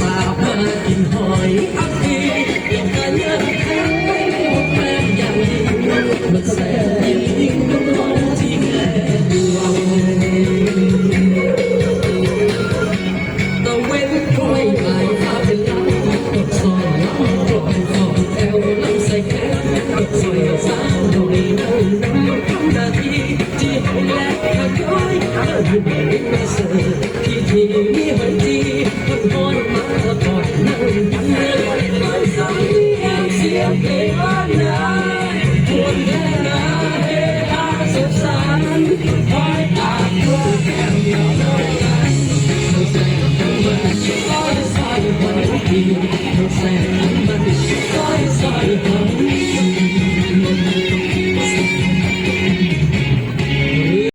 ปลาพากินหอยอักกีกินกันเยอะแค่ไหนแม่อย่างนี้มันแสบยิ่งมันร้อนที่แก่ดวงตะเวนคอยหายพาเป็นล้ำกดซอยล้ำกดคอแอวล้ำใส่แขนกดซอยสาวตรงนี้นั่งนั่งทำหน้าที่ที่ให้แลกขาย้อยอยู่ในมาเสือที่มีหันจีคนหอนมาทอดนั่งยังเรือไม่ใส่เสียงเพลงบ้านนาคนแค่นาเฮฮาสดใสคอยตามตัวแก้มยาวน้อยนั้นเธอแสบทั้งวันคอยใส่วันที่เธอแสบทั้งวัน